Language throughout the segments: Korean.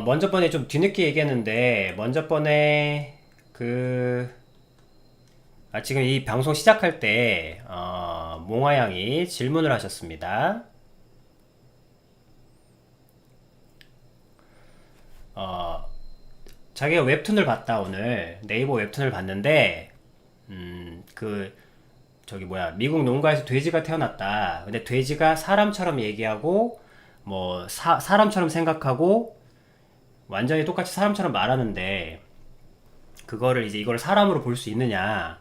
먼저 번에 좀 뒤늦게 얘기했는데, 먼저 번에, 지금 이 방송 시작할 때, 몽화 양이 질문을 하셨습니다. 어, 자기가 웹툰을 봤다, 오늘. 네이버 웹툰을 봤는데, 그, 저기 뭐야, 미국 농가에서 돼지가 태어났다. 근데 돼지가 사람처럼 얘기하고, 뭐, 사람처럼 생각하고, 완전히 똑같이 사람처럼 말하는데, 그거를 이제 이걸 사람으로 볼 수 있느냐.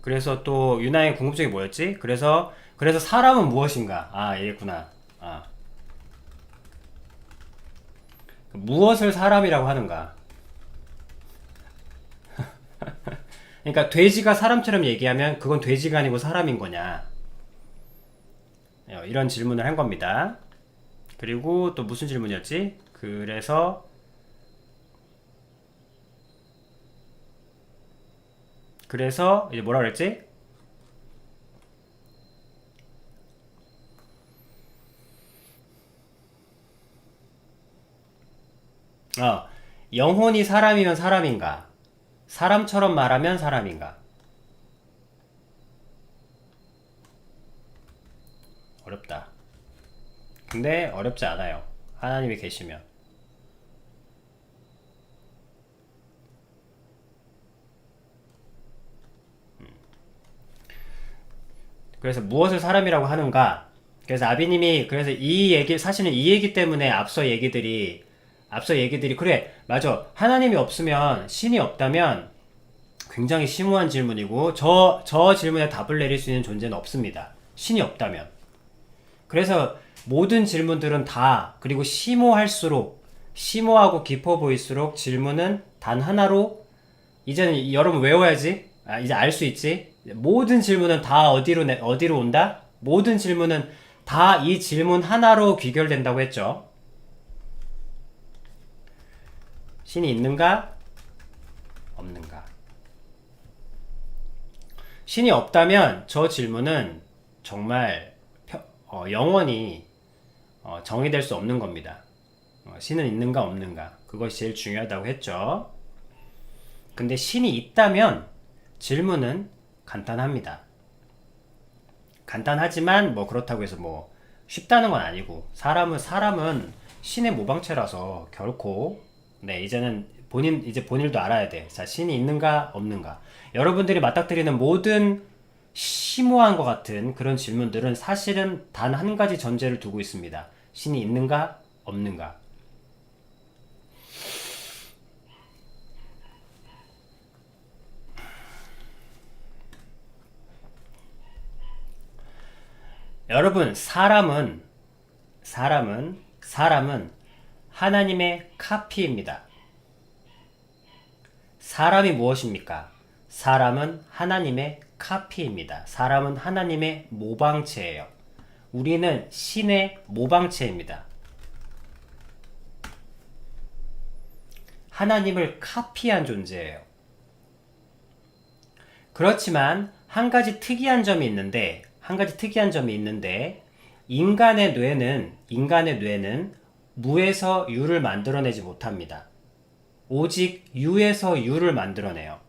그래서 또 유나의 궁금증이 뭐였지? 그래서 사람은 무엇인가? 아, 얘구나. 아, 무엇을 사람이라고 하는가? 그러니까 돼지가 사람처럼 얘기하면 그건 돼지가 아니고 사람인 거냐? 이런 질문을 한 겁니다. 그리고 또 무슨 질문이었지? 그래서 이제 뭐라 그랬지? 어, 영혼이 사람이면 사람인가? 사람처럼 말하면 사람인가? 어렵다. 근데 어렵지 않아요. 하나님이 계시면. 그래서 무엇을 사람이라고 하는가? 그래서 아비님이 그래서 이 얘기 사실은 이 얘기 때문에 앞서 얘기들이 그래 맞아 하나님이 없으면 신이 없다면 굉장히 심오한 질문이고 저 질문에 답을 내릴 수 있는 존재는 없습니다. 신이 없다면. 그래서 모든 질문들은 다 그리고 심오하고 깊어 보일수록 질문은 단 하나로 이제는 여러분 외워야지. 이제 알 수 있지. 모든 질문은 다 어디로 온다? 모든 질문은 다 이 질문 하나로 귀결된다고 했죠. 신이 있는가? 없는가? 신이 없다면 저 질문은 정말 영원히 정의될 수 없는 겁니다. 신은 있는가 없는가? 그것이 제일 중요하다고 했죠. 근데 신이 있다면 질문은 간단합니다. 간단하지만 뭐 그렇다고 해서 뭐 쉽다는 건 아니고 사람은 신의 모방체라서 결코 이제 본인도 알아야 돼. 자, 신이 있는가 없는가. 여러분들이 맞닥뜨리는 모든 심오한 것 같은 그런 질문들은 사실은 단 한 가지 전제를 두고 있습니다. 신이 있는가 없는가. 여러분, 사람은 하나님의 카피입니다. 사람이 무엇입니까? 사람은 하나님의 카피입니다. 사람은 하나님의 모방체예요. 우리는 신의 모방체입니다. 하나님을 카피한 존재예요. 그렇지만 한 가지 특이한 점이 있는데 인간의 뇌는 무에서 유를 만들어내지 못합니다. 오직 유에서 유를 만들어내요.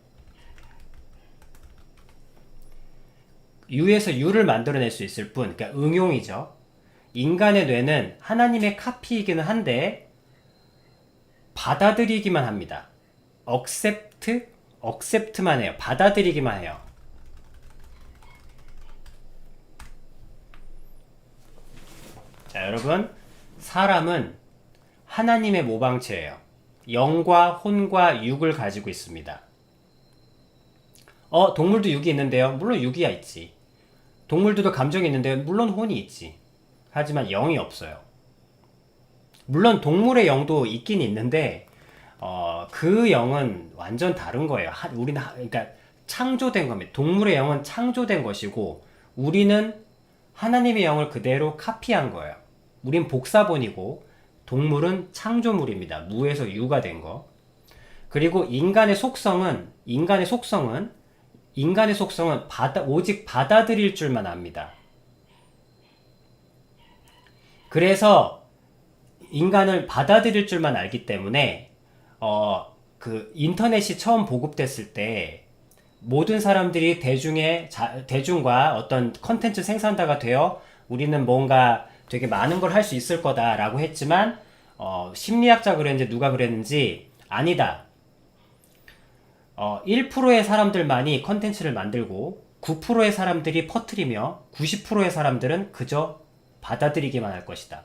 유에서 유를 만들어낼 수 있을 뿐, 그러니까 응용이죠. 인간의 뇌는 하나님의 카피이기는 한데 받아들이기만 합니다. 억셉트만 해요. 받아들이기만 해요. 자, 여러분, 사람은 하나님의 모방체예요. 영과 혼과 육을 가지고 있습니다. 동물도 육이 있는데요. 물론 육이야 있지. 동물들도 감정이 있는데요. 물론 혼이 있지. 하지만 영이 없어요. 물론 동물의 영도 있긴 있는데 그 영은 완전 다른 거예요. 그러니까 창조된 겁니다. 동물의 영은 창조된 것이고 우리는 하나님의 영을 그대로 카피한 거예요. 우린 복사본이고 동물은 창조물입니다. 무에서 유가 된 거. 그리고 인간의 속성은 오직 받아들일 줄만 압니다. 그래서 인간을 받아들일 줄만 알기 때문에 그 인터넷이 처음 보급됐을 때 모든 사람들이 대중과 어떤 컨텐츠 생산자가 되어 우리는 뭔가 되게 많은 걸 할 수 있을 거다라고 했지만 심리학자 그랬는지 누가 그랬는지 아니다. 1%의 사람들만이 컨텐츠를 만들고 9%의 사람들이 퍼뜨리며 90%의 사람들은 그저 받아들이기만 할 것이다.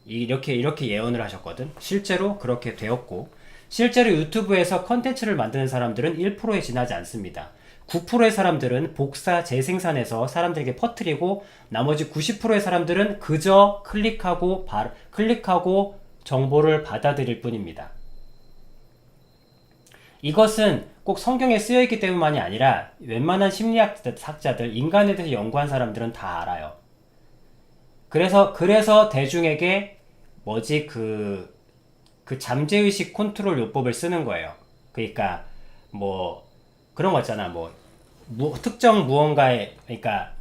이렇게 예언을 하셨거든. 실제로 그렇게 되었고, 실제로 유튜브에서 컨텐츠를 만드는 사람들은 1%에 지나지 않습니다. 9%의 사람들은 복사 재생산해서 사람들에게 퍼뜨리고, 나머지 90%의 사람들은 그저 클릭하고 정보를 받아들일 뿐입니다. 이것은 꼭 성경에 쓰여있기 때문만이 아니라 웬만한 심리학자들, 인간에 대해서 연구한 사람들은 다 알아요. 그래서 대중에게 그 잠재의식 컨트롤 요법을 쓰는 거예요. 그러니까 뭐 그런 거 있잖아. 특정 무언가에, 그러니까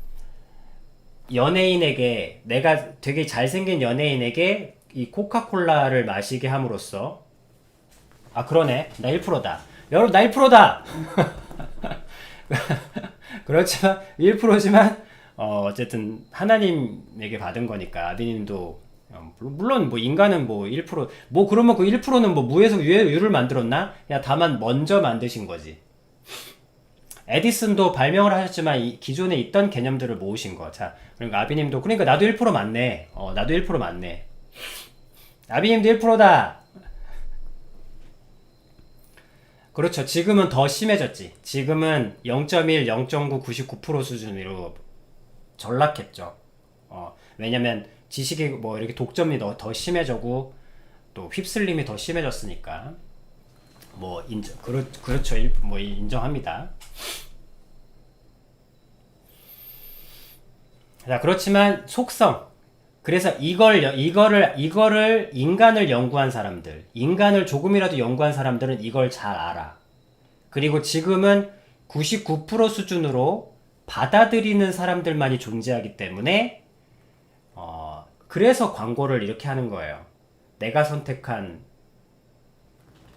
연예인에게, 내가 되게 잘생긴 연예인에게 이 코카콜라를 마시게 함으로써, 아 그러네, 나 1%다 여러분, 나 1%다 그렇지만 1%지만 어쨌든 하나님에게 받은 거니까 아비님도 물론 뭐 인간은 뭐 1%, 뭐 그러면 그 1%는 뭐 무에서 유를 만들었나? 야, 다만 먼저 만드신 거지. 에디슨도 발명을 하셨지만 기존에 있던 개념들을 모으신 거. 자, 그러니까 아비님도, 그러니까 나도 1% 맞네. 나도 1% 맞네. 아비님도 1%다. 그렇죠. 지금은 더 심해졌지. 지금은 0.1, 0.9, 99% 수준으로 전락했죠. 왜냐면 지식이 뭐 이렇게 독점이 더 심해지고 또 휩쓸림이 더 심해졌으니까 뭐 그렇죠. 뭐 인정합니다. 자, 그렇지만 속성. 그래서 이거를 인간을 연구한 사람들, 인간을 조금이라도 연구한 사람들은 이걸 잘 알아. 그리고 지금은 99% 수준으로 받아들이는 사람들만이 존재하기 때문에 그래서 광고를 이렇게 하는 거예요. 내가 선택한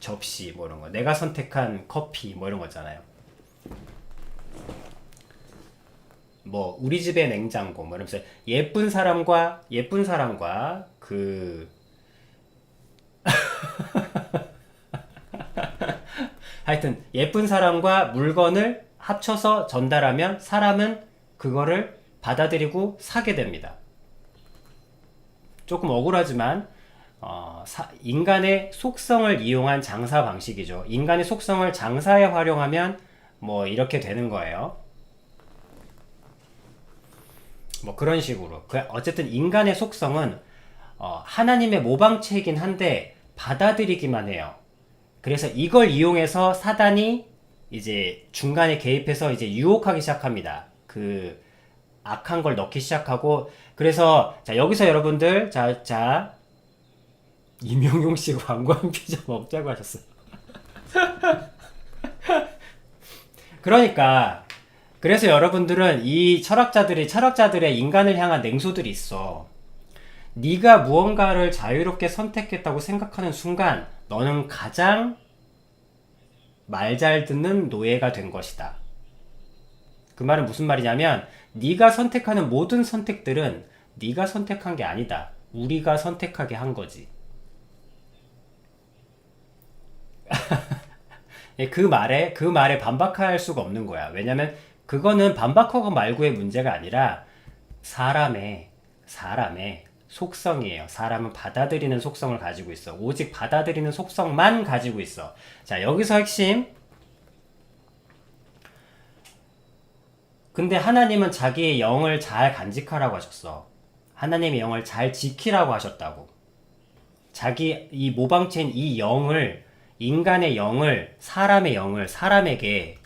접시 뭐 이런 거, 내가 선택한 커피 뭐 이런 거 있잖아요. 뭐 우리 집의 냉장고 뭐 이러면서 예쁜 사람과 그 하여튼 예쁜 사람과 물건을 합쳐서 전달하면 사람은 그거를 받아들이고 사게 됩니다. 조금 억울하지만 인간의 속성을 이용한 장사 방식이죠. 인간의 속성을 장사에 활용하면 뭐 이렇게 되는 거예요. 뭐 그런 식으로. 어쨌든 인간의 속성은 하나님의 모방체이긴 한데 받아들이기만 해요. 그래서 이걸 이용해서 사단이 이제 중간에 개입해서 이제 유혹하기 시작합니다. 그 악한 걸 넣기 시작하고, 그래서 자 여기서 여러분들 자 이명용 씨 광고한 피자 먹자고 하셨어요. 그러니까 그래서 여러분들은 이 철학자들의 인간을 향한 냉소들이 있어. 네가 무언가를 자유롭게 선택했다고 생각하는 순간 너는 가장 말 잘 듣는 노예가 된 것이다. 그 말은 무슨 말이냐면 네가 선택하는 모든 선택들은 네가 선택한 게 아니다. 우리가 선택하게 한 거지. 그 말에 반박할 수가 없는 거야. 왜냐면 그거는 반박하고 말고의 문제가 아니라 사람의 속성이에요. 사람은 받아들이는 속성을 가지고 있어. 오직 받아들이는 속성만 가지고 있어. 자, 여기서 핵심. 근데 하나님은 자기의 영을 잘 간직하라고 하셨어. 하나님의 영을 잘 지키라고 하셨다고. 자기 이 모방체인 이 영을, 인간의 영을, 사람의 영을, 사람에게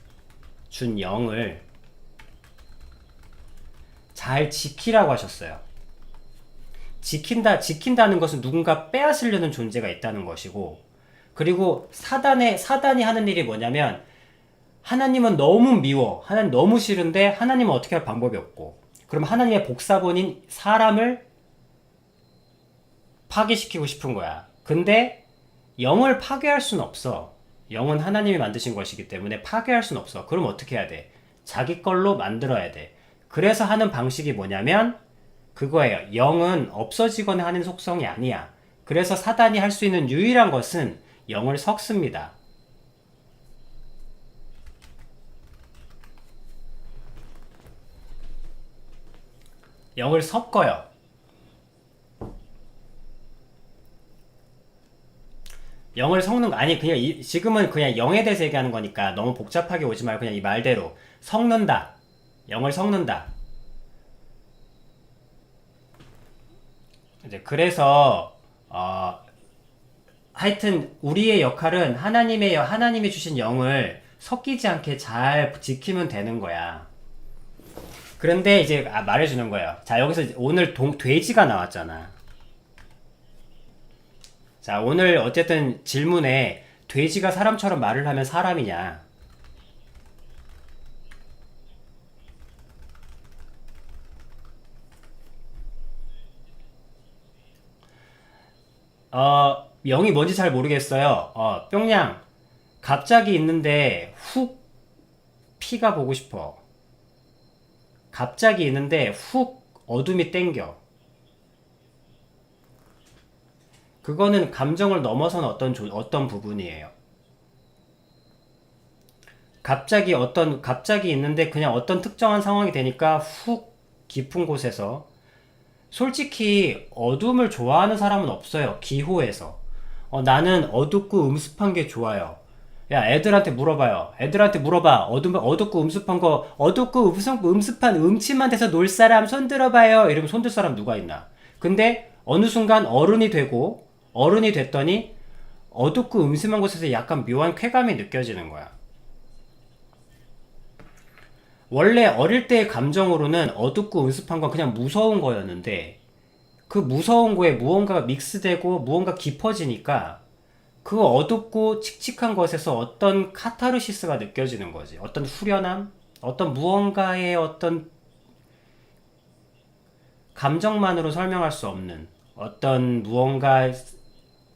준 영을 잘 지키라고 하셨어요. 지킨다는 것은 누군가 빼앗으려는 존재가 있다는 것이고, 그리고 사단이 하는 일이 뭐냐면, 하나님은 너무 미워, 하나님 너무 싫은데 하나님은 어떻게 할 방법이 없고, 그럼 하나님의 복사본인 사람을 파괴시키고 싶은 거야. 근데 영을 파괴할 수는 없어. 영은 하나님이 만드신 것이기 때문에 파괴할 수는 없어. 그럼 어떻게 해야 돼? 자기 걸로 만들어야 돼. 그래서 하는 방식이 뭐냐면 그거예요. 영은 없어지거나 하는 속성이 아니야. 그래서 사단이 할 수 있는 유일한 것은 영을 섞습니다. 영을 섞어요. 영을 섞는 거 아니 그냥 지금은 그냥 영에 대해서 얘기하는 거니까 너무 복잡하게 오지 말고 그냥 이 말대로 섞는다. 영을 섞는다. 이제 그래서 하여튼 우리의 역할은 하나님이 주신 영을 섞이지 않게 잘 지키면 되는 거야. 그런데 이제 말해주는 거예요. 자, 여기서 오늘 돼지가 나왔잖아. 자, 오늘 어쨌든 질문에 돼지가 사람처럼 말을 하면 사람이냐? 영이 뭔지 잘 모르겠어요. 뿅냥, 갑자기 있는데 훅 피가 보고 싶어. 갑자기 있는데 훅 어둠이 땡겨. 그거는 감정을 넘어선 어떤 부분이에요. 갑자기 있는데 그냥 어떤 특정한 상황이 되니까 훅 깊은 곳에서 솔직히 어둠을 좋아하는 사람은 없어요. 기호에서. 나는 어둡고 음습한 게 좋아요. 야, 애들한테 물어봐요. 애들한테 물어봐. 어둡고 음습한 거, 어둡고 음습한 음침한 데서 놀 사람 손 들어봐요. 이러면 손 들 사람 누가 있나? 근데 어느 순간 어른이 됐더니 어둡고 음침한 곳에서 약간 묘한 쾌감이 느껴지는 거야. 원래 어릴 때의 감정으로는 어둡고 음습한 건 그냥 무서운 거였는데 그 무서운 거에 무언가가 믹스되고 무언가 깊어지니까 그 어둡고 칙칙한 것에서 어떤 카타르시스가 느껴지는 거지. 어떤 후련함? 어떤 무언가의 어떤 감정만으로 설명할 수 없는 어떤 무언가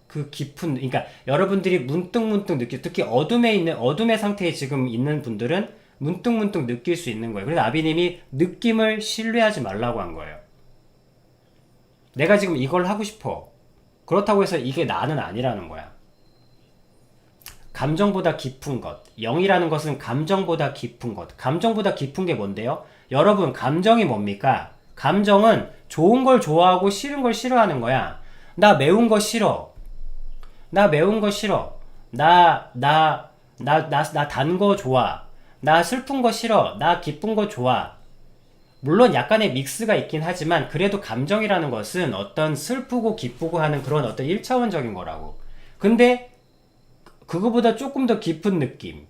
그 깊은, 그러니까 여러분들이 문득문득 특히 어둠의 상태에 지금 있는 분들은 문득문득 느낄 수 있는 거예요. 그래서 아비님이 느낌을 신뢰하지 말라고 한 거예요. 내가 지금 이걸 하고 싶어. 그렇다고 해서 이게 나는 아니라는 거야. 감정보다 깊은 것. 영이라는 것은 감정보다 깊은 것. 감정보다 깊은 게 뭔데요? 여러분, 감정이 뭡니까? 감정은 좋은 걸 좋아하고 싫은 걸 싫어하는 거야. 나 매운 거 싫어. 나 매운 거 싫어. 나 단 거 좋아. 나 슬픈 거 싫어. 나 기쁜 거 좋아. 물론 약간의 믹스가 있긴 하지만 그래도 감정이라는 것은 어떤 슬프고 기쁘고 하는 그런 어떤 1차원적인 거라고. 근데 그거보다 조금 더 깊은 느낌.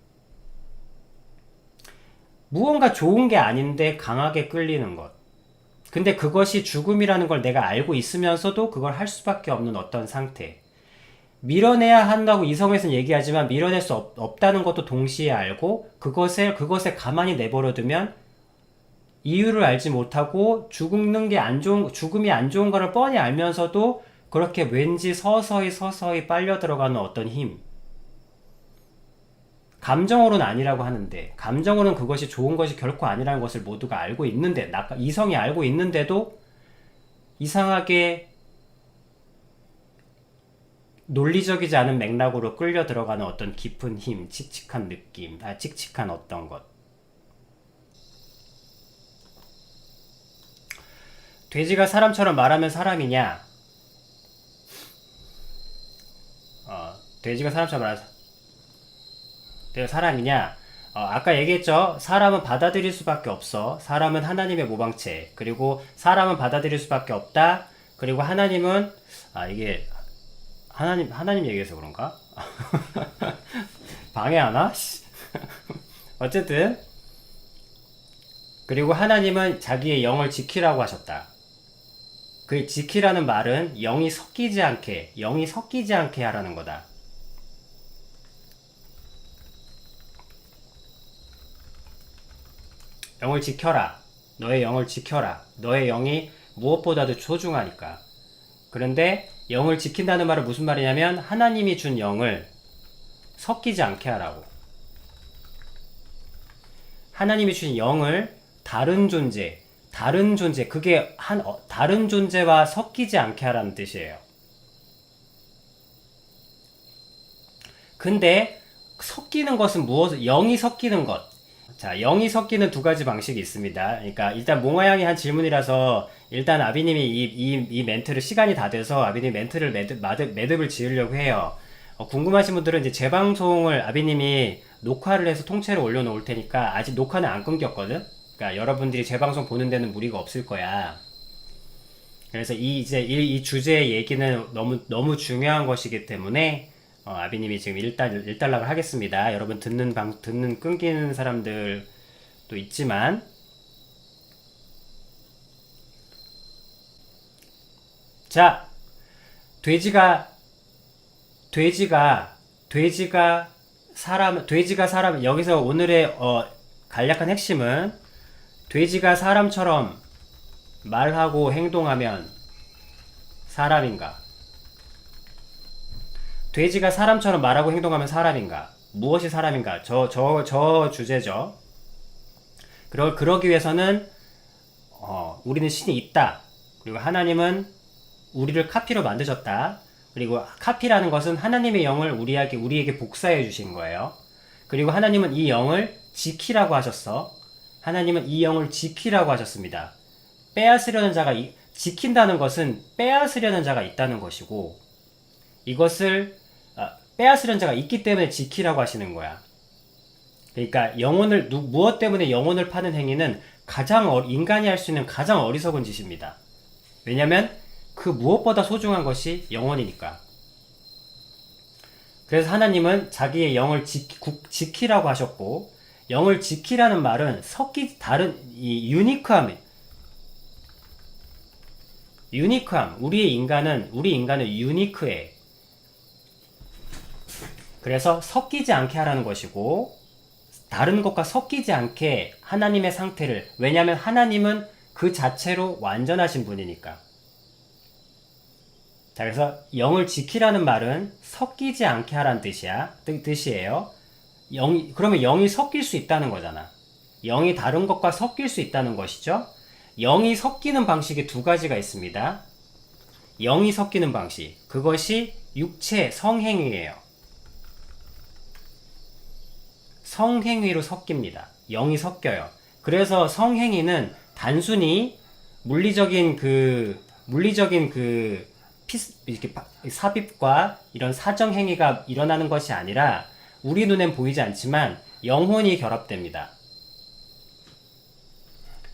무언가 좋은 게 아닌데 강하게 끌리는 것. 근데 그것이 죽음이라는 걸 내가 알고 있으면서도 그걸 할 수밖에 없는 어떤 상태. 밀어내야 한다고 이성에서는 얘기하지만 밀어낼 수 없다는 것도 동시에 알고 그것에 가만히 내버려두면 이유를 알지 못하고 죽음이 안 좋은 거를 뻔히 알면서도 그렇게 왠지 서서히 빨려 들어가는 어떤 힘. 감정으로는 아니라고 하는데, 감정으로는 그것이 좋은 것이 결코 아니라는 것을 모두가 알고 있는데, 이성이 알고 있는데도 이상하게 논리적이지 않은 맥락으로 끌려 들어가는 어떤 깊은 힘, 칙칙한 느낌, 칙칙한 어떤 것. 돼지가 사람처럼 말하면 사람이냐? 돼지가 사람처럼 말하면 내가 사람이냐? 아까 얘기했죠? 사람은 받아들일 수밖에 없어. 사람은 하나님의 모방체. 그리고 사람은 받아들일 수밖에 없다. 그리고 하나님은, 이게, 하나님 얘기해서 그런가? 방해하나? 어쨌든. 그리고 하나님은 자기의 영을 지키라고 하셨다. 그 지키라는 말은 영이 섞이지 않게 하라는 거다. 영을 지켜라. 너의 영을 지켜라. 너의 영이 무엇보다도 소중하니까. 그런데 영을 지킨다는 말은 무슨 말이냐면 하나님이 준 영을 섞이지 않게 하라고. 하나님이 주신 영을 다른 존재, 그게 다른 존재와 섞이지 않게 하라는 뜻이에요. 근데 섞이는 것은 무엇을, 영이 섞이는 것. 자, 영이 섞이는 두 가지 방식이 있습니다. 그러니까 일단 몽아양이 한 질문이라서 일단 아비님이 이 멘트를 시간이 다 돼서 아비님 멘트를 매듭을 지으려고 해요. 궁금하신 분들은 이제 재방송을 아비님이 녹화를 해서 통째로 올려놓을 테니까 아직 녹화는 안 끊겼거든? 그러니까 여러분들이 재방송 보는 데는 무리가 없을 거야. 그래서 이 주제의 얘기는 너무 중요한 것이기 때문에 아비님이 지금 일단락을 하겠습니다. 여러분 듣는 끊기는 사람들도 있지만 자, 돼지가 사람 여기서 오늘의 간략한 핵심은 돼지가 사람처럼 말하고 행동하면 사람인가? 돼지가 사람처럼 말하고 행동하면 사람인가? 무엇이 사람인가? 저 주제죠. 그러기 위해서는 우리는 신이 있다. 그리고 하나님은 우리를 카피로 만드셨다. 그리고 카피라는 것은 하나님의 영을 우리에게 복사해 주신 거예요. 그리고 하나님은 이 영을 지키라고 하셨어. 하나님은 이 영을 지키라고 하셨습니다. 빼앗으려는 자가 지킨다는 것은 빼앗으려는 자가 있다는 것이고, 이것을 빼앗으려는 자가 있기 때문에 지키라고 하시는 거야. 그러니까 무엇 때문에 영혼을 파는 행위는 인간이 할 수 있는 가장 어리석은 짓입니다. 왜냐면 그 무엇보다 소중한 것이 영혼이니까. 그래서 하나님은 자기의 영을 지키라고 하셨고, 영을 지키라는 말은 유니크함. 우리 인간은 유니크해. 그래서 섞이지 않게 하라는 것이고, 다른 것과 섞이지 않게 하나님의 상태를, 왜냐하면 하나님은 그 자체로 완전하신 분이니까. 자, 그래서 영을 지키라는 말은 섞이지 않게 하라는 뜻이에요. 그러면 영이 섞일 수 있다는 거잖아. 영이 다른 것과 섞일 수 있다는 것이죠. 영이 섞이는 방식이 두 가지가 있습니다. 영이 섞이는 방식. 그것이 육체 성행위예요. 성행위로 섞입니다. 영이 섞여요. 그래서 성행위는 단순히 물리적인 이렇게 삽입과 이런 사정행위가 일어나는 것이 아니라 우리 눈엔 보이지 않지만 영혼이 결합됩니다.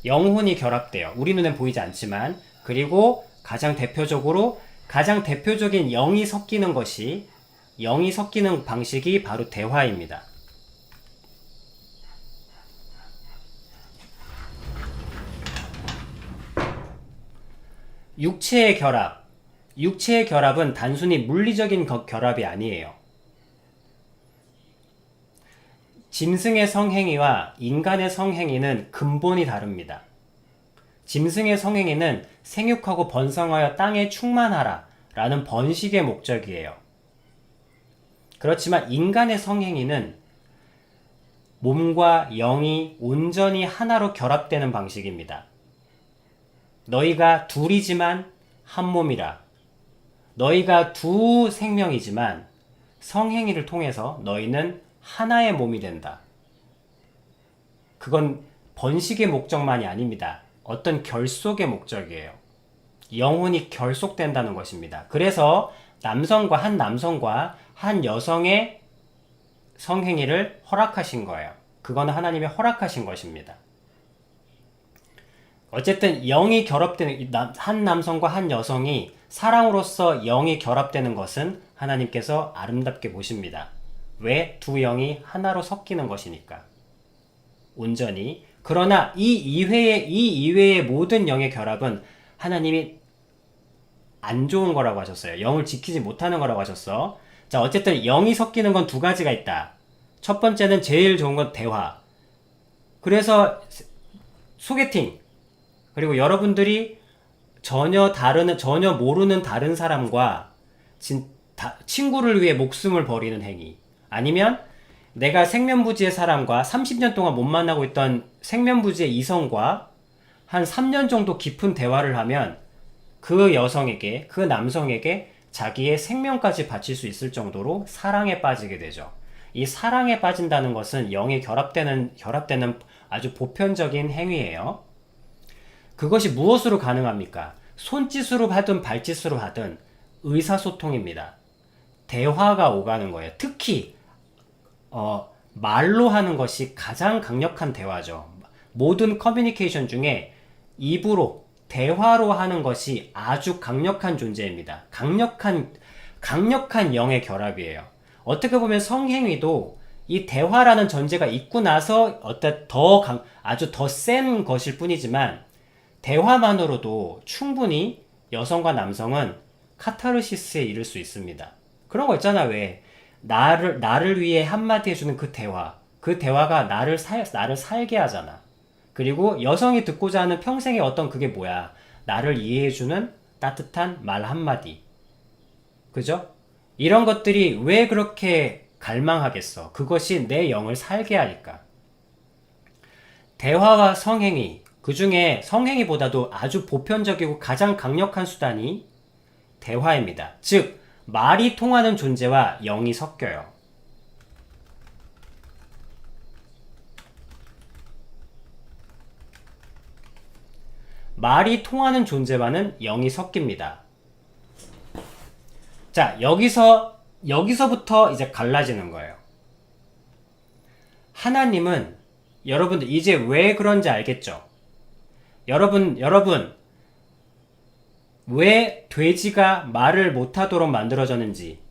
영혼이 결합돼요. 우리 눈엔 보이지 않지만. 그리고 가장 대표적인 영이 섞이는 방식이 바로 대화입니다. 육체의 결합은 단순히 물리적인 결합이 아니에요. 짐승의 성행위와 인간의 성행위는 근본이 다릅니다. 짐승의 성행위는 생육하고 번성하여 땅에 충만하라 라는 번식의 목적이에요. 그렇지만 인간의 성행위는 몸과 영이 온전히 하나로 결합되는 방식입니다. 너희가 둘이지만 한 몸이라. 너희가 두 생명이지만 성행위를 통해서 너희는 하나의 몸이 된다. 그건 번식의 목적만이 아닙니다. 어떤 결속의 목적이에요. 영혼이 결속된다는 것입니다. 그래서 한 남성과 한 여성의 성행위를 허락하신 거예요. 그거는 하나님이 허락하신 것입니다. 어쨌든 영이 결합되는 한 남성과 한 여성이 사랑으로서 영이 결합되는 것은 하나님께서 아름답게 보십니다. 왜? 두 영이 하나로 섞이는 것이니까. 온전히. 그러나 이 이외의 모든 영의 결합은 하나님이 안 좋은 거라고 하셨어요. 영을 지키지 못하는 거라고 하셨어. 자, 어쨌든 영이 섞이는 건 두 가지가 있다. 첫 번째는 제일 좋은 건 대화. 그래서 소개팅. 그리고 여러분들이 전혀 모르는 다른 사람과 친구를 위해 목숨을 버리는 행위. 아니면 내가 생면부지의 사람과 30년 동안 못 만나고 있던 생면부지의 이성과 한 3년 정도 깊은 대화를 하면 그 여성에게, 그 남성에게 자기의 생명까지 바칠 수 있을 정도로 사랑에 빠지게 되죠. 이 사랑에 빠진다는 것은 영이 결합되는 아주 보편적인 행위예요. 그것이 무엇으로 가능합니까? 손짓으로 하든 발짓으로 하든 의사소통입니다. 대화가 오가는 거예요. 특히 말로 하는 것이 가장 강력한 대화죠. 모든 커뮤니케이션 중에 입으로 대화로 하는 것이 아주 강력한 존재입니다. 강력한 영의 결합이에요. 어떻게 보면 성행위도 이 대화라는 전제가 있고 나서 아주 더 센 것일 뿐이지만 대화만으로도 충분히 여성과 남성은 카타르시스에 이를 수 있습니다. 그런 거 있잖아. 왜 나를 위해 한마디 해주는 그 대화, 그 대화가 나를 살게 하잖아. 그리고 여성이 듣고자 하는 평생의 어떤 그게 뭐야? 나를 이해해주는 따뜻한 말 한마디. 그죠? 이런 것들이 왜 그렇게 갈망하겠어? 그것이 내 영을 살게 하니까. 대화와 성행위, 그 중에 성행위보다도 아주 보편적이고 가장 강력한 수단이 대화입니다. 즉, 말이 통하는 존재와 영이 섞여요. 말이 통하는 존재와는 영이 섞입니다. 자, 여기서부터 이제 갈라지는 거예요. 하나님은 여러분들 이제 왜 그런지 알겠죠? 여러분, 왜 돼지가 말을 못하도록 만들어졌는지,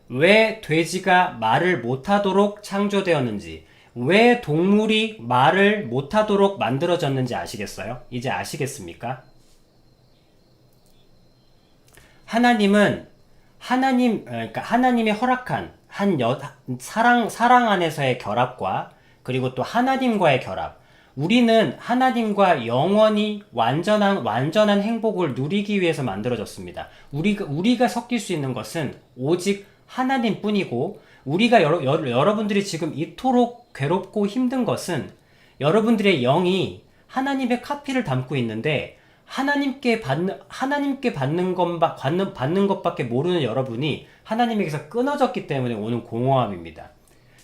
왜 돼지가 말을 못하도록 창조되었는지, 왜 동물이 말을 못하도록 만들어졌는지 아시겠어요? 이제 아시겠습니까? 그러니까 하나님이 허락한 사랑 안에서의 결합과 그리고 또 하나님과의 결합. 우리는 하나님과 영원히 완전한 행복을 누리기 위해서 만들어졌습니다. 우리가 섞일 수 있는 것은 오직 하나님뿐이고, 우리가 여러분들이 지금 이토록 괴롭고 힘든 것은 여러분들의 영이 하나님의 카피를 담고 있는데 하나님께 받는 것밖에 모르는 여러분이 하나님에게서 끊어졌기 때문에 오는 공허함입니다.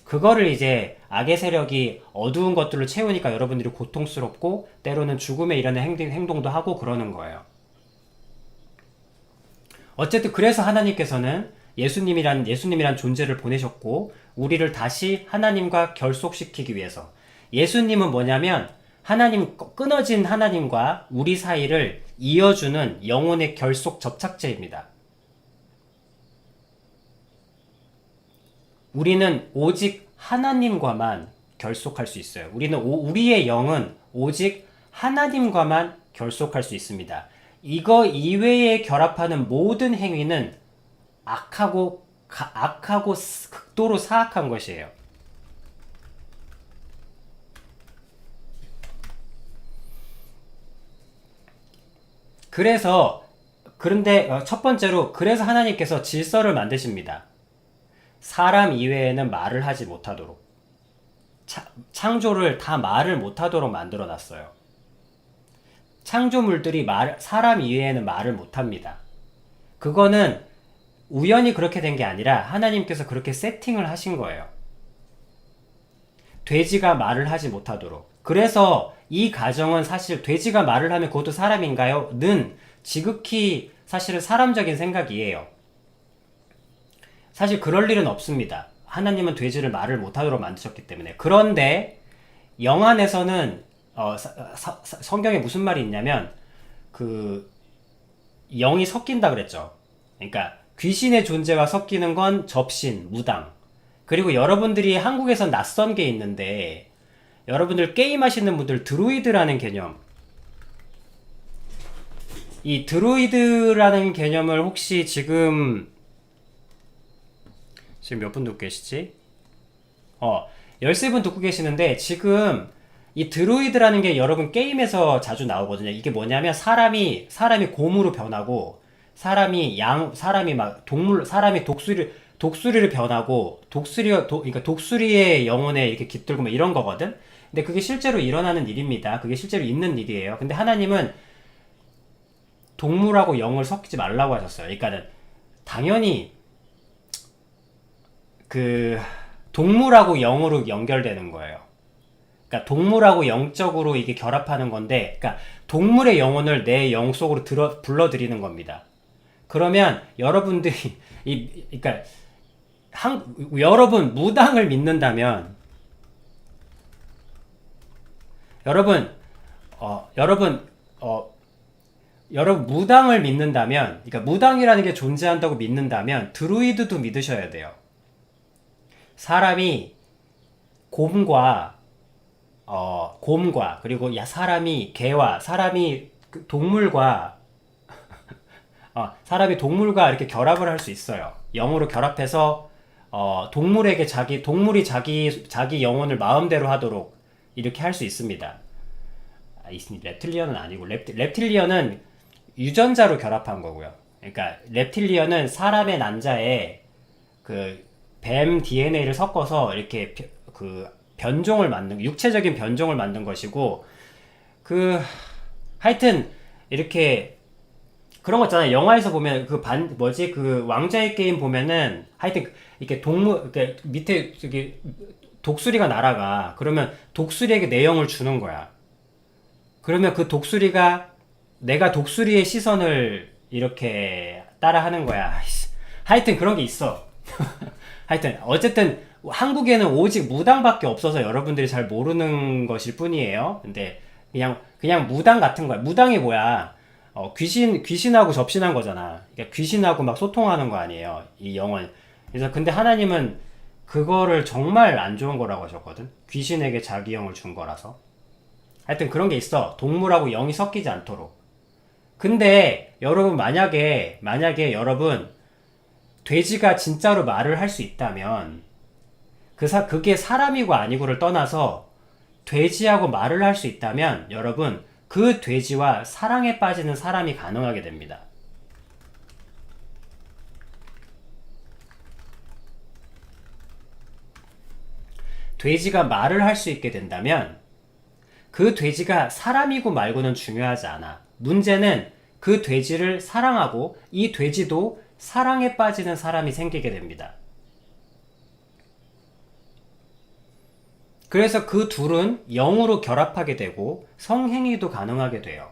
그거를 이제 악의 세력이 어두운 것들을 채우니까 여러분들이 고통스럽고 때로는 죽음에 이르는 행동도 하고 그러는 거예요. 어쨌든 그래서 하나님께서는 예수님이란 존재를 보내셨고, 우리를 다시 하나님과 결속시키기 위해서. 예수님은 뭐냐면 끊어진 하나님과 우리 사이를 이어주는 영혼의 결속 접착제입니다. 우리는 오직 하나님과만 결속할 수 있어요. 우리의 영은 오직 하나님과만 결속할 수 있습니다. 이거 이외에 결합하는 모든 행위는 악하고 극도로 사악한 것이에요. 그런데 첫 번째로, 그래서 하나님께서 질서를 만드십니다. 사람 이외에는 말을 하지 못하도록. 창조를 다 말을 못하도록 만들어 놨어요. 창조물들이 사람 이외에는 말을 못합니다. 그거는 우연히 그렇게 된 게 아니라 하나님께서 그렇게 세팅을 하신 거예요. 돼지가 말을 하지 못하도록. 그래서 이 가정은 사실 돼지가 말을 하면 그것도 사람인가요? 는 지극히 사실은 사람적인 생각이에요. 사실 그럴 일은 없습니다. 하나님은 돼지를 말을 못하도록 만드셨기 때문에. 그런데 영안에서는 성경에 무슨 말이 있냐면 영이 섞인다 그랬죠. 그러니까 귀신의 존재와 섞이는 건 접신, 무당. 그리고 여러분들이 한국에서 낯선 게 있는데, 여러분들 게임 하시는 분들 드루이드라는 개념, 이 드루이드라는 개념을 혹시 지금 몇 분 듣고 계시지? 어, 13분 듣고 계시는데 지금 이 드루이드라는 게 여러분 게임에서 자주 나오거든요. 이게 뭐냐면 사람이 곰으로 변하고 사람이 막 사람이 독수리를 변하고 그러니까 독수리의 영혼에 이렇게 깃들고 막 이런 거거든. 근데 그게 실제로 일어나는 일입니다. 그게 실제로 있는 일이에요. 근데 하나님은 동물하고 영을 섞이지 말라고 하셨어요. 그러니까는 당연히 그 동물하고 영으로 연결되는 거예요. 그러니까 동물하고 영적으로 이게 결합하는 건데, 그러니까 동물의 영혼을 내 영 속으로 불러들이는 겁니다. 그러면 여러분들이 그러니까 여러분 무당을 믿는다면 여러분 여러분 여러분 무당을 믿는다면, 그러니까 무당이라는 게 존재한다고 믿는다면 드루이드도 믿으셔야 돼요. 사람이 곰과 그리고 사람이 개와 사람이 동물과 사람이 동물과 이렇게 결합을 할 수 있어요. 영으로 결합해서 동물에게 동물이 자기 영혼을 마음대로 하도록 이렇게 할 수 있습니다. reptilian은 아니고 reptilian은 유전자로 결합한 거고요. 그러니까 reptilian은 사람의 난자에 그 뱀 DNA를 섞어서 이렇게 그 변종을 육체적인 변종을 만든 것이고, 하여튼 이렇게 그런 거 있잖아요. 영화에서 보면 그 왕자의 게임 보면은 하여튼 이렇게 이렇게 밑에 저기 독수리가 날아가. 그러면 독수리에게 내용을 주는 거야. 그러면 그 독수리가 내가 독수리의 시선을 이렇게 따라 하는 거야. 하여튼 그런 게 있어. 하여튼 어쨌든 한국에는 오직 무당밖에 없어서 여러분들이 잘 모르는 것일 뿐이에요. 근데 그냥 무당 같은 거야. 무당이 뭐야? 귀신하고 접신한 거잖아. 그러니까 귀신하고 막 소통하는 거 아니에요, 이 영혼. 그래서 근데 하나님은 그거를 정말 안 좋은 거라고 하셨거든. 귀신에게 자기 영을 준 거라서. 하여튼 그런 게 있어. 동물하고 영이 섞이지 않도록. 근데 여러분 만약에 여러분 돼지가 진짜로 말을 할 수 있다면 그게 사람이고 아니고를 떠나서 돼지하고 말을 할 수 있다면 여러분 그 돼지와 사랑에 빠지는 사람이 가능하게 됩니다. 돼지가 말을 할 수 있게 된다면 그 돼지가 사람이고 말고는 중요하지 않아. 문제는 그 돼지를 사랑하고 이 돼지도 사랑에 빠지는 사람이 생기게 됩니다. 그래서 그 둘은 영으로 결합하게 되고 성행위도 가능하게 돼요.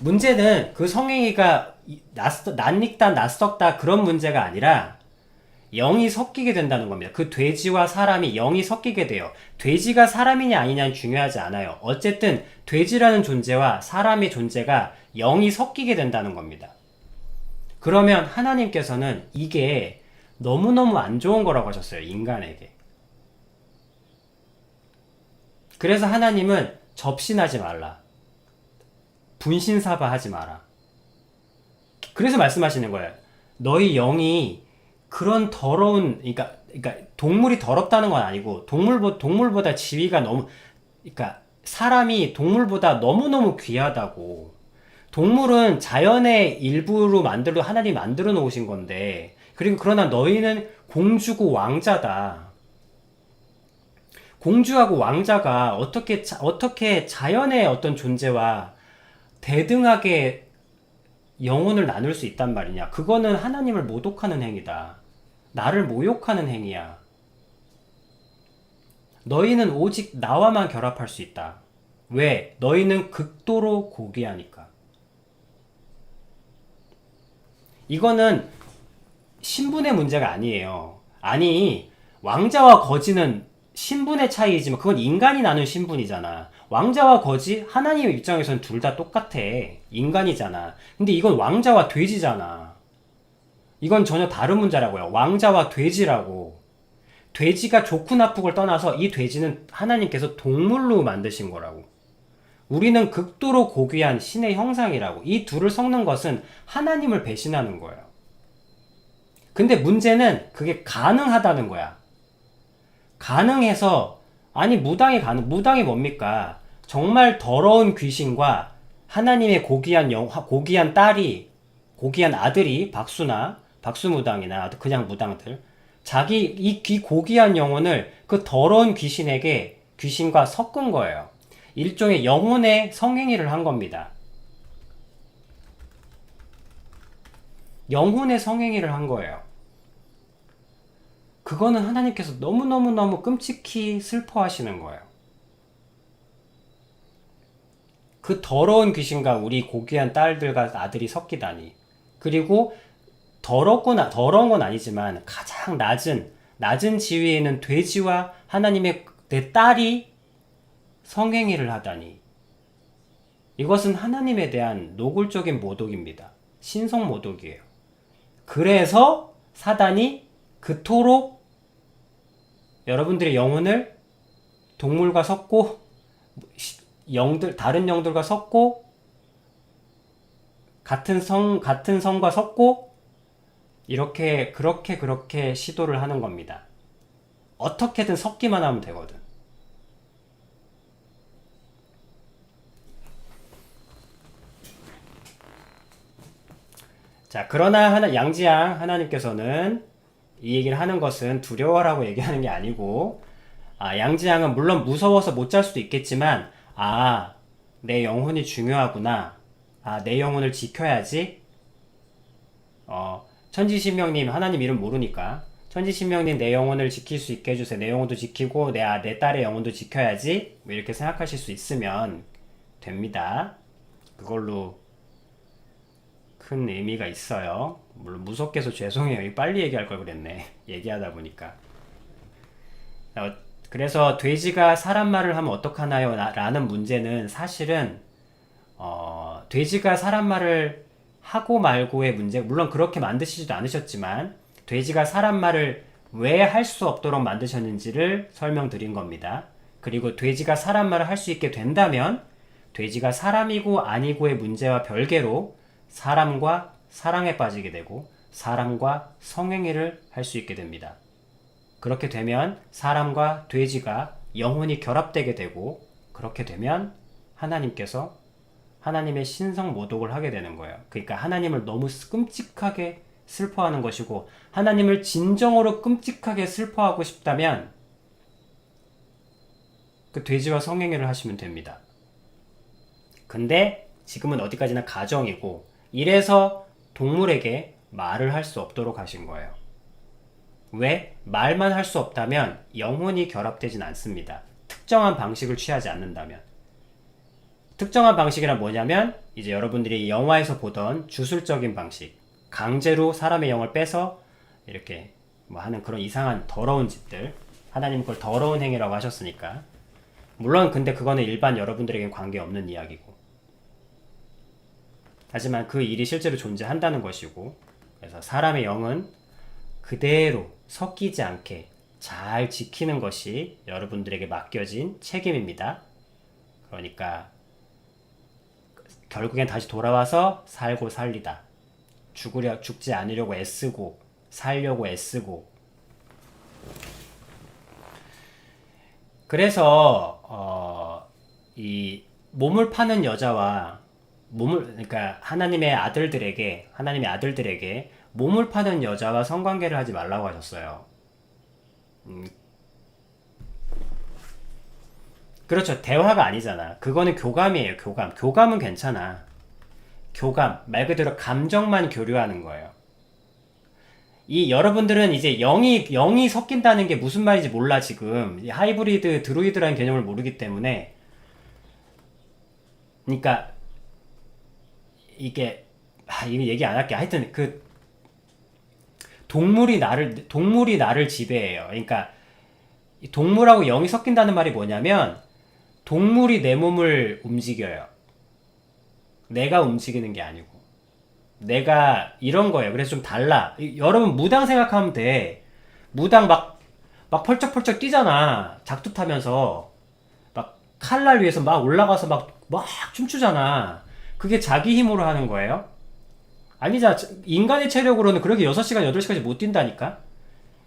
문제는 그 성행위가 낯익다 낯섰다 그런 문제가 아니라 영이 섞이게 된다는 겁니다. 그 돼지와 사람이 영이 섞이게 돼요. 돼지가 사람이냐 아니냐는 중요하지 않아요. 어쨌든 돼지라는 존재와 사람의 존재가 영이 섞이게 된다는 겁니다. 그러면 하나님께서는 이게 너무너무 안 좋은 거라고 하셨어요, 인간에게. 그래서 하나님은 접신하지 말라. 분신사바 하지 마라. 그래서 말씀하시는 거예요. 너희 영이 그런 그러니까 동물이 더럽다는 건 아니고 동물보다 지위가 그러니까 사람이 동물보다 너무너무 귀하다고. 동물은 자연의 일부로 하나님이 만들어 놓으신 건데, 그리고 그러나 너희는 공주고 왕자다. 공주하고 왕자가 어떻게 자연의 어떤 존재와 대등하게 영혼을 나눌 수 있단 말이냐. 그거는 하나님을 모독하는 행위다. 나를 모욕하는 행위야. 너희는 오직 나와만 결합할 수 있다. 왜? 너희는 극도로 고귀하니까. 이거는 신분의 문제가 아니에요. 아니, 왕자와 거지는 신분의 차이이지만 그건 인간이 나눈 신분이잖아. 왕자와 거지, 하나님의 입장에서는 둘 다 똑같아. 인간이잖아. 근데 이건 왕자와 돼지잖아. 이건 전혀 다른 문제라고요. 왕자와 돼지라고. 돼지가 좋고 나쁘고를 떠나서 이 돼지는 하나님께서 동물로 만드신 거라고. 우리는 극도로 고귀한 신의 형상이라고. 이 둘을 섞는 것은 하나님을 배신하는 거예요. 근데 문제는 그게 가능하다는 거야. 가능해서, 아니, 무당이 뭡니까? 정말 더러운 귀신과 하나님의 고귀한 딸이, 고귀한 아들이, 박수무당이나 그냥 무당들, 이 고귀한 영혼을 그 더러운 귀신과 섞은 거예요. 일종의 영혼의 성행위를 한 겁니다. 영혼의 성행위를 한 거예요. 그거는 하나님께서 너무너무너무 끔찍히 슬퍼하시는 거예요. 그 더러운 귀신과 우리 고귀한 딸들과 아들이 섞이다니. 그리고 더러운 건 아니지만 가장 낮은 지위에 있는 돼지와 하나님의 내 딸이 성행위를 하다니. 이것은 하나님에 대한 노골적인 모독입니다. 신성 모독이에요. 그래서 사단이 그토록 여러분들의 영혼을 동물과 섞고 다른 영들과 섞고 같은 성과 섞고 그렇게 시도를 하는 겁니다. 어떻게든 섞기만 하면 되거든. 자, 그러나 양지양 하나님께서는 이 얘기를 하는 것은 두려워라고 얘기하는 게 아니고, 양지양은 물론 무서워서 못 잘 수도 있겠지만, 내 영혼이 중요하구나. 내 영혼을 지켜야지. 천지신명님, 하나님 이름 모르니까. 천지신명님, 내 영혼을 지킬 수 있게 해주세요. 내 영혼도 지키고, 내 딸의 영혼도 지켜야지. 뭐 이렇게 생각하실 수 있으면 됩니다. 그걸로 큰 의미가 있어요. 물론 무섭게 해서 죄송해요. 빨리 얘기할 걸 그랬네. 얘기하다 보니까. 그래서 돼지가 사람 말을 하면 어떡하나요? 라는 문제는 사실은 돼지가 사람 말을 하고 말고의 문제, 물론 그렇게 만드시지도 않으셨지만 돼지가 사람 말을 왜 할 수 없도록 만드셨는지를 설명드린 겁니다. 그리고 돼지가 사람 말을 할 수 있게 된다면 돼지가 사람이고 아니고의 문제와 별개로 사람과 사랑에 빠지게 되고 사람과 성행위를 할 수 있게 됩니다. 그렇게 되면 사람과 돼지가 영혼이 결합되게 되고, 그렇게 되면 하나님께서 하나님의 신성 모독을 하게 되는 거예요. 그러니까 하나님을 너무 끔찍하게 슬퍼하는 것이고, 하나님을 진정으로 끔찍하게 슬퍼하고 싶다면 그 돼지와 성행위를 하시면 됩니다. 근데 지금은 어디까지나 가정이고, 이래서 동물에게 말을 할 수 없도록 하신 거예요. 왜? 말만 할 수 없다면 영혼이 결합되진 않습니다. 특정한 방식을 취하지 않는다면. 특정한 방식이란 뭐냐면, 이제 여러분들이 영화에서 보던 주술적인 방식, 강제로 사람의 영을 빼서 이렇게 뭐 하는 그런 이상한 더러운 짓들, 하나님 그걸 더러운 행위라고 하셨으니까. 물론 근데 그거는 일반 여러분들에겐 관계없는 이야기고, 하지만 그 일이 실제로 존재한다는 것이고, 그래서 사람의 영은 그대로 섞이지 않게 잘 지키는 것이 여러분들에게 맡겨진 책임입니다. 그러니까 결국엔 다시 돌아와서 살고 살리다. 죽지 않으려고 애쓰고 살려고 애쓰고. 그래서 이 몸을 파는 여자와 그러니까 하나님의 아들들에게 몸을 파는 여자와 성관계를 하지 말라고 하셨어요. 그렇죠. 대화가 아니잖아. 그거는 교감이에요. 교감은 괜찮아. 말 그대로 감정만 교류하는 거예요. 이 여러분들은 이제 영이 섞인다는 게 무슨 말인지 몰라 지금. 하이브리드 드루이드라는 개념을 모르기 때문에. 그러니까 이게 얘기 안 할게. 하여튼 동물이 나를 지배해요. 그러니까 동물하고 영이 섞인다는 말이 뭐냐면, 동물이 내 몸을 움직여요. 내가 움직이는 게 아니고. 내가 이런 거예요. 그래서 좀 달라. 여러분 무당 생각하면 돼. 무당 막 펄쩍펄쩍 뛰잖아. 작두 타면서 막 칼날 위에서 막 올라가서 막 춤추잖아. 그게 자기 힘으로 하는 거예요. 아니자, 인간의 체력으로는 그렇게 6시간, 8시까지 못 뛴다니까?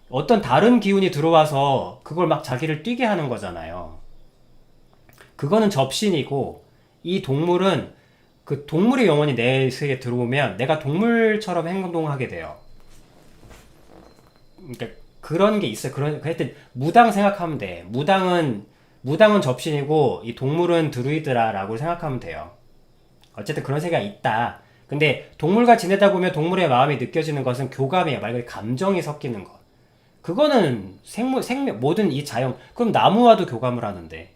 어떤 다른 기운이 들어와서 그걸 막 자기를 뛰게 하는 거잖아요. 그거는 접신이고, 이 동물은 그 동물의 영혼이 내 세계에 들어오면 내가 동물처럼 행동하게 돼요. 그러니까 그런 게 있어요. 하여튼 무당 생각하면 돼. 무당은 접신이고 이 동물은 드루이드라라고 생각하면 돼요. 어쨌든 그런 세계가 있다. 근데 동물과 지내다 보면 동물의 마음이 느껴지는 것은 교감이에요. 말 그대로 감정이 섞이는 것. 그거는 생명, 모든 이 자연, 그럼 나무와도 교감을 하는데.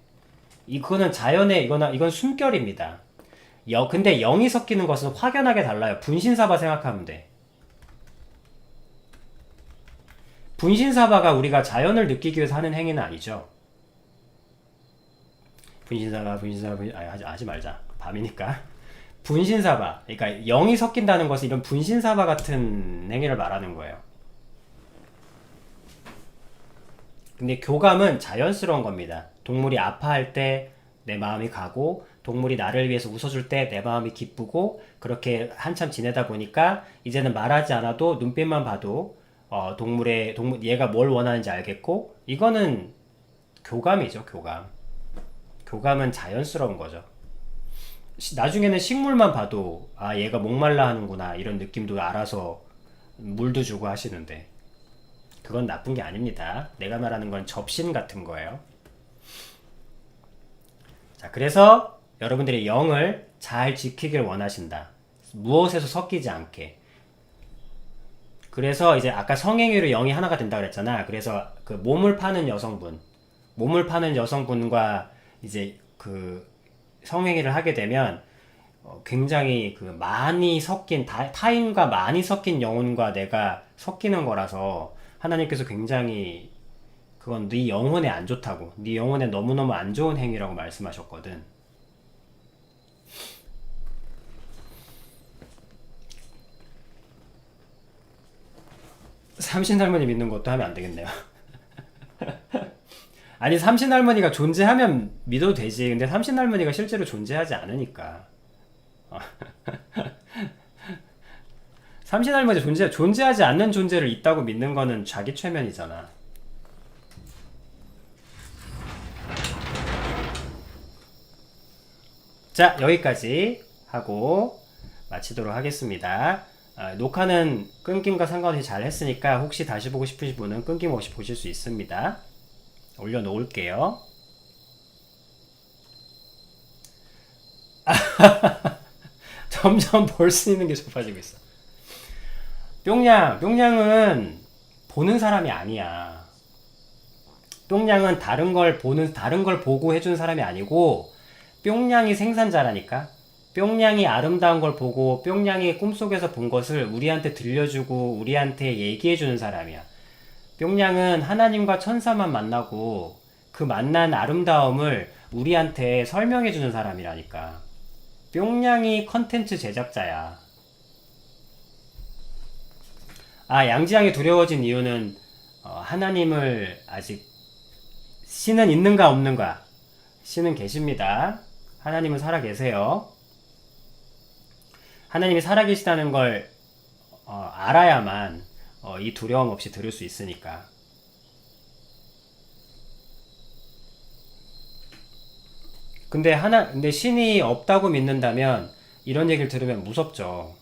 그거는 자연의, 이건 숨결입니다. 근데 영이 섞이는 것은 확연하게 달라요. 분신사바 생각하면 돼. 분신사바가 우리가 자연을 느끼기 위해서 하는 행위는 아니죠. 하지 말자. 밤이니까. 분신사바. 그러니까 영이 섞인다는 것은 이런 분신사바 같은 행위를 말하는 거예요. 근데 교감은 자연스러운 겁니다. 동물이 아파할 때 내 마음이 가고, 동물이 나를 위해서 웃어줄 때 내 마음이 기쁘고, 그렇게 한참 지내다 보니까 이제는 말하지 않아도 눈빛만 봐도 얘가 뭘 원하는지 알겠고, 이거는 교감이죠, 교감. 교감은 자연스러운 거죠. 나중에는 식물만 봐도 얘가 목말라 하는구나 이런 느낌도 알아서 물도 주고 하시는데, 그건 나쁜 게 아닙니다. 내가 말하는 건 접신 같은 거예요. 자, 그래서 여러분들이 영을 잘 지키길 원하신다. 무엇에서 섞이지 않게. 그래서 이제 아까 성행위로 영이 하나가 된다 그랬잖아. 그래서 그 몸을 파는 여성분과 이제 그 성행위를 하게 되면 굉장히 그 많이 섞인 타인과 많이 섞인 영혼과 내가 섞이는 거라서 하나님께서 굉장히 그건 네 영혼에 안 좋다고, 네 영혼에 너무너무 안 좋은 행위라고 말씀하셨거든. 삼신할머니 믿는 것도 하면 안 되겠네요. 아니, 삼신할머니가 존재하면 믿어도 되지. 근데 삼신할머니가 실제로 존재하지 않으니까. 삼신할머니 존재하지 않는 존재를 있다고 믿는 거는 자기 최면이잖아. 자, 여기까지 하고 마치도록 하겠습니다. 녹화는 끊김과 상관없이 잘 했으니까 혹시 다시 보고 싶으신 분은 끊김없이 보실 수 있습니다. 올려놓을게요. 점점 볼 수 있는 게 좁아지고 있어. 뿅냥은 보는 사람이 아니야. 뿅냥은 다른 걸 보고 해주는 사람이 아니고, 뿅냥이 생산자라니까. 뿅냥이 아름다운 걸 보고 뿅냥이 꿈속에서 본 것을 우리한테 들려주고 우리한테 얘기해주는 사람이야. 뿅냥은 하나님과 천사만 만나고 그 만난 아름다움을 우리한테 설명해주는 사람이라니까. 뿅냥이 컨텐츠 제작자야. 양지양이 두려워진 이유는 하나님을 아직, 신은 있는가 없는가? 신은 계십니다. 하나님은 살아계세요. 하나님이 살아계시다는 걸 알아야만 이 두려움 없이 들을 수 있으니까. 근데 신이 없다고 믿는다면 이런 얘기를 들으면 무섭죠.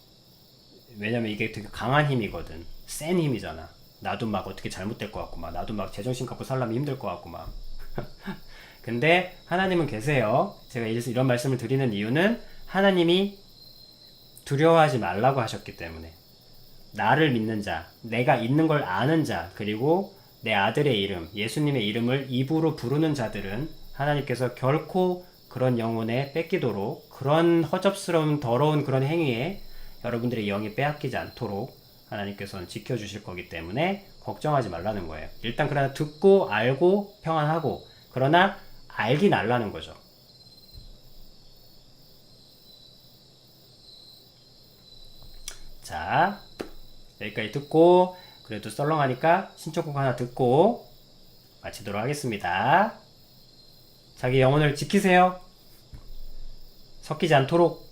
왜냐면 이게 되게 강한 힘이거든. 센 힘이잖아. 나도 막 어떻게 잘못될 것 같고, 나도 막 제정신 갖고 살려면 힘들 것 같고, 근데 하나님은 계세요. 제가 이런 말씀을 드리는 이유는 하나님이 두려워하지 말라고 하셨기 때문에. 나를 믿는 자, 내가 있는 걸 아는 자, 그리고 내 아들의 이름, 예수님의 이름을 입으로 부르는 자들은 하나님께서 결코 그런 영혼에 뺏기도록, 그런 허접스러운 더러운 그런 행위에 여러분들의 영이 빼앗기지 않도록 하나님께서는 지켜주실 거기 때문에 걱정하지 말라는 거예요. 일단 그러나 듣고 알고 평안하고, 그러나 알긴 알라는 거죠. 자, 여기까지 듣고, 그래도 썰렁하니까 신청곡 하나 듣고 마치도록 하겠습니다. 자기 영혼을 지키세요. 섞이지 않도록.